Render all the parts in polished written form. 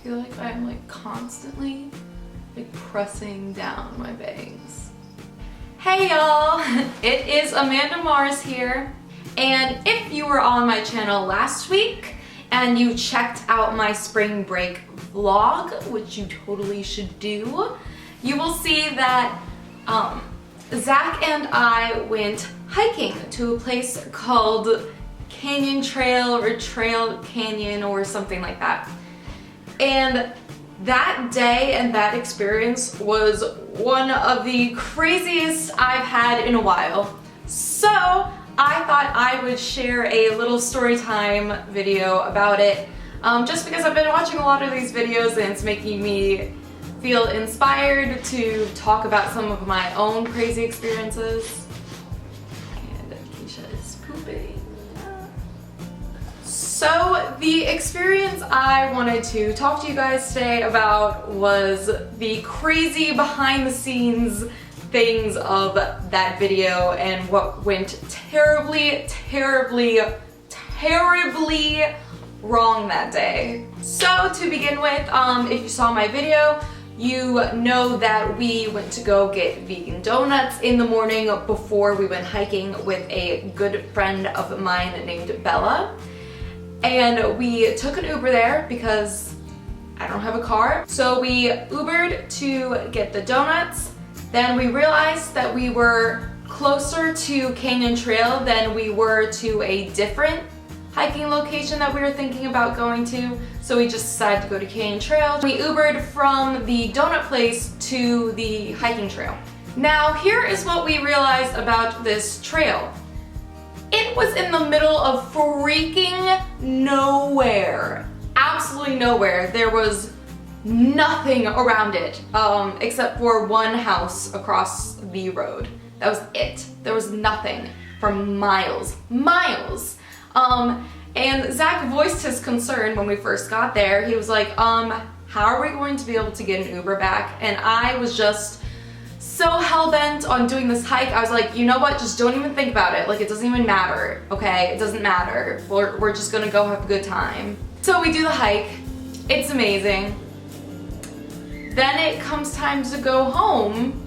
feel like I'm like constantly like pressing down my bangs. Hey y'all, it is Amanda Mars here, and if you were on my channel last week and you checked out my spring break vlog, which you totally should do, you will see that Zach and I went hiking to a place called Canyon Trail or Trail Canyon or something like that. And that day and that experience was one of the craziest I've had in a while. So I thought I would share a little story time video about it, just because I've been watching a lot of these videos and it's making me feel inspired to talk about some of my own crazy experiences. And Keisha is pooping. So the experience I wanted to talk to you guys today about was the crazy behind the scenes things of that video and what went terribly, terribly, terribly wrong that day. So to begin with, if you saw my video, you know that we went to go get vegan donuts in the morning before we went hiking with a good friend of mine named Bella. And we took an Uber there because I don't have a car. So we Ubered to get the donuts. Then we realized that we were closer to Canyon Trail than we were to a different hiking location that we were thinking about going to. So we just decided to go to Canyon Trail. We Ubered from the donut place to the hiking trail. Now here is what we realized about this trail. It was in the middle of freaking nowhere. Absolutely nowhere. There was nothing around it, except for one house across the road. That was it. There was nothing for miles. Miles. And Zach voiced his concern when we first got there. He was like, how are we going to be able to get an Uber back? And I was just so hell-bent on doing this hike. I was like, you know what, just don't even think about it. Like, it doesn't even matter, okay? It doesn't matter. We're just gonna go have a good time. So we do the hike. It's amazing. Then it comes time to go home,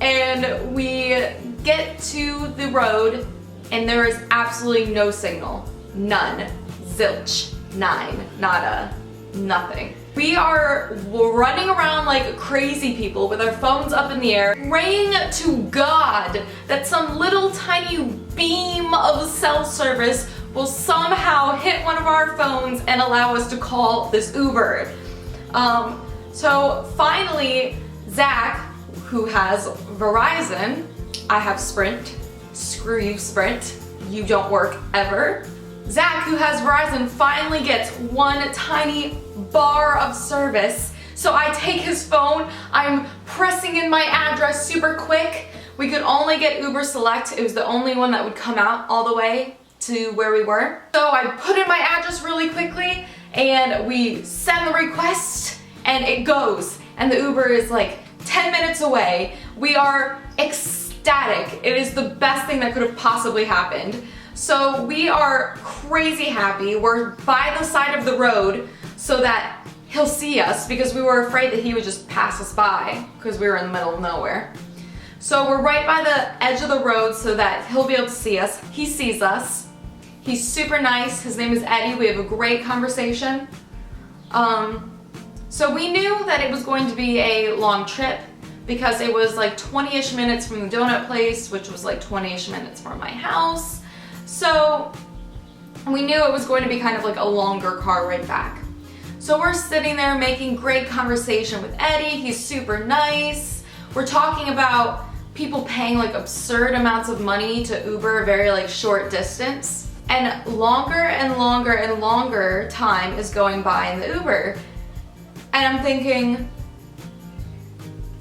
and we get to the road, and there is absolutely no signal. None. Zilch. Nine. Nada. Nothing. We are running around like crazy people with our phones up in the air, praying to God that some little tiny beam of cell service will somehow hit one of our phones and allow us to call this Uber. So finally, Zach, who has Verizon, I have Sprint. Screw you, Sprint. You don't work ever. Zach, who has Verizon, finally gets one tiny bar of service. So I take his phone, I'm pressing in my address super quick. We could only get Uber Select. It was the only one that would come out all the way to where we were. So I put in my address really quickly and we send the request and it goes. And the Uber is like 10 minutes away. We are ecstatic. It is the best thing that could have possibly happened. So we are crazy happy. We're by the side of the road so that he'll see us, because we were afraid that he would just pass us by because we were in the middle of nowhere. So we're right by the edge of the road so that he'll be able to see us. He sees us. He's super nice. His name is Eddie. We have a great conversation. So we knew that it was going to be a long trip because it was like 20-ish minutes from the donut place, which was like 20-ish minutes from my house. So we knew it was going to be kind of like a longer car ride back. So we're sitting there making great conversation with Eddie. He's super nice. We're talking about people paying like absurd amounts of money to Uber a very like short distance. And longer and longer and longer time is going by in the Uber. And I'm thinking,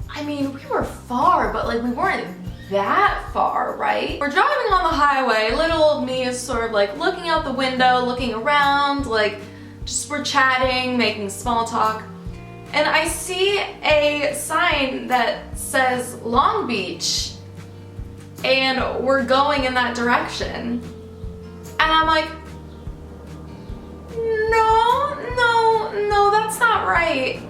I mean, we were far, but like we weren't that far, right? We're driving on the highway. Little old me is sort of like looking out the window, looking around, like just we're chatting, making small talk. And I see a sign that says Long Beach. And we're going in that direction. And I'm like, no, that's not night.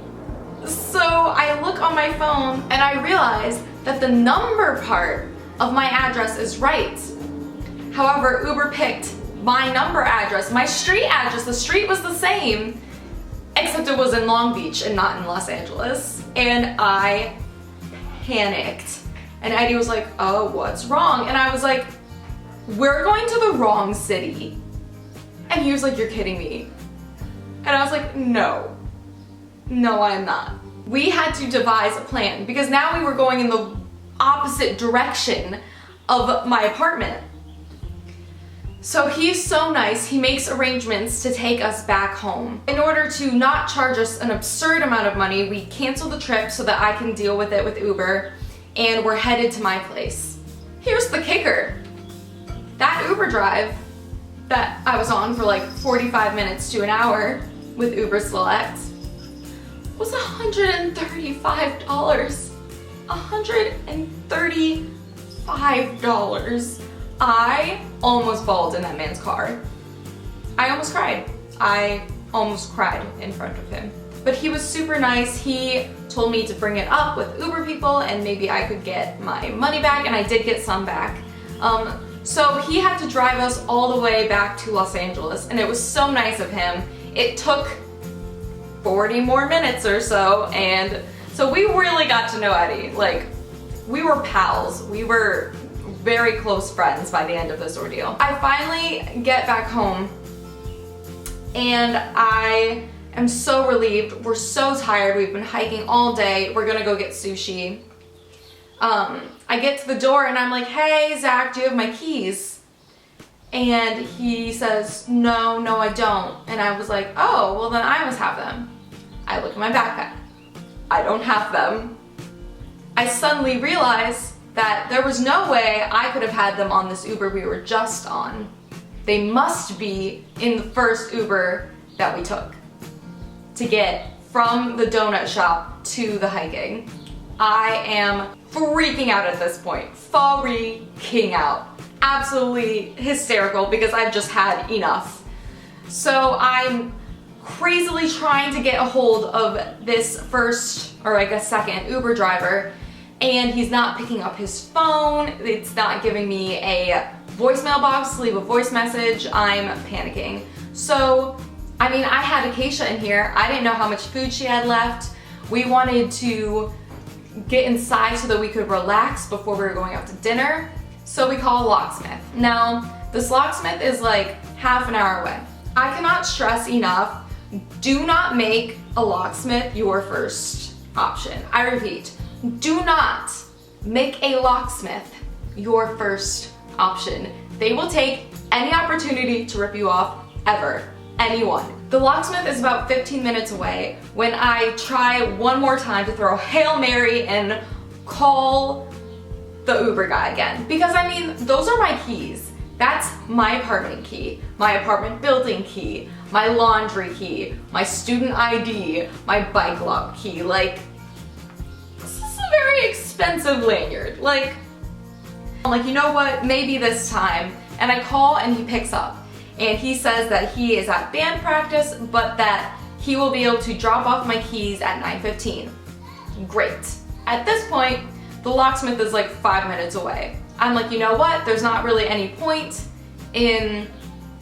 So I look on my phone and I realize that the number part of my address is right. However, Uber picked my number address, my street address. The street was the same, except it was in Long Beach and not in Los Angeles. And I panicked. And Eddie was like, oh, what's wrong? And I was like, we're going to the wrong city. And he was like, you're kidding me. And I was like, no, I'm not. We had to devise a plan because now we were going in the opposite direction of my apartment. So he's so nice, he makes arrangements to take us back home. In order to not charge us an absurd amount of money, we cancel the trip so that I can deal with it with Uber, and we're headed to my place. Here's the kicker. That Uber drive that I was on for like 45 minutes to an hour with Uber Select was $135. $135. I almost bawled in that man's car. I almost cried. I almost cried in front of him. But he was super nice. He told me to bring it up with Uber people and maybe I could get my money back, and I did get some back. So he had to drive us all the way back to Los Angeles, and it was so nice of him. It took 40 more minutes or so, and so we really got to know Eddie. Like, we were pals. We were very close friends by the end of this ordeal. I finally get back home and I am so relieved. We're so tired. We've been hiking all day. We're gonna go get sushi. I get to the door and I'm like, hey, Zach, do you have my keys? And he says, no, I don't. And I was like, oh, well then I must have them. I look at my backpack. I don't have them. I suddenly realize that there was no way I could have had them on this Uber we were just on. They must be in the first Uber that we took to get from the donut shop to the hiking. I am freaking out at this point. Freaking out. Absolutely hysterical because I've just had enough. So I'm crazily trying to get a hold of this first, or I guess second, Uber driver, and he's not picking up his phone. It's not giving me a voicemail box to leave a voice message. I'm panicking. So, I mean, I had Acacia in here. I didn't know how much food she had left. We wanted to get inside so that we could relax before we were going out to dinner. So we call a locksmith. Now, this locksmith is like half an hour away. I cannot stress enough, do not make a locksmith your first option. I repeat, do not make a locksmith your first option. They will take any opportunity to rip you off, ever. Anyone. The locksmith is about 15 minutes away when I try one more time to throw a Hail Mary and call the Uber guy again. Because I mean, those are my keys. That's my apartment key, my apartment building key, my laundry key, my student ID, my bike lock key. Like, this is a very expensive lanyard. Like, I'm like, you know what, maybe this time. And I call and he picks up. And he says that he is at band practice, but that he will be able to drop off my keys at 9:15. Great. At this point, the locksmith is like 5 minutes away. I'm like, you know what? There's not really any point in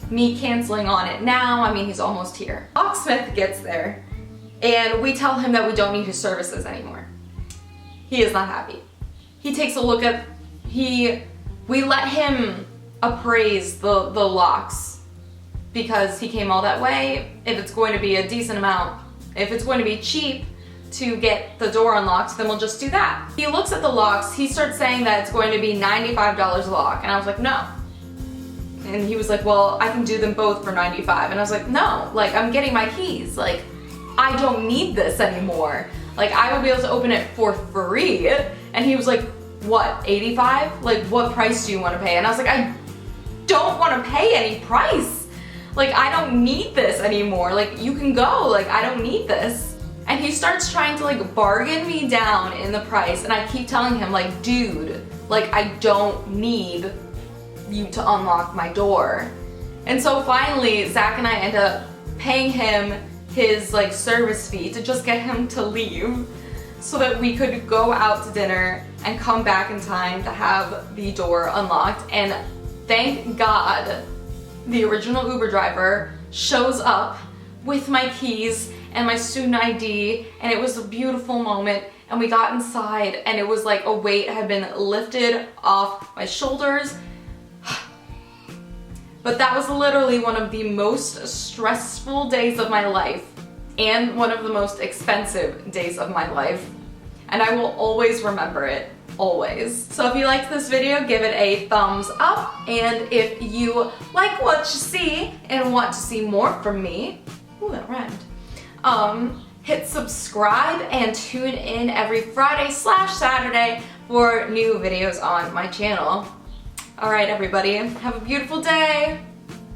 me canceling on it now. I mean, he's almost here. Locksmith gets there and we tell him that we don't need his services anymore. He is not happy. He takes a look at, we let him appraise the locks because he came all that way. If it's going to be a decent amount, if it's going to be cheap to get the door unlocked, then we'll just do that. He looks at the locks, he starts saying that it's going to be $95 a lock, and I was like, no. And he was like, well, I can do them both for $95. And I was like, no, like, I'm getting my keys. Like, I don't need this anymore. Like, I will be able to open it for free. And he was like, what, 85? Like, what price do you want to pay? And I was like, I don't want to pay any price. Like, I don't need this anymore. Like, you can go. Like, I don't need this. And he starts trying to like bargain me down in the price, and I keep telling him like, dude, like, I don't need you to unlock my door. And so finally, Zach and I end up paying him his like service fee to just get him to leave so that we could go out to dinner and come back in time to have the door unlocked. And thank God the original Uber driver shows up with my keys and my student ID, and it was a beautiful moment. And we got inside and it was like a weight had been lifted off my shoulders. But that was literally one of the most stressful days of my life and one of the most expensive days of my life. And I will always remember it, always. So if you liked this video, give it a thumbs up. And if you like what you see and want to see more from me, ooh, that rhymed. Hit subscribe and tune in every Friday/Saturday for new videos on my channel. All right, everybody, have a beautiful day.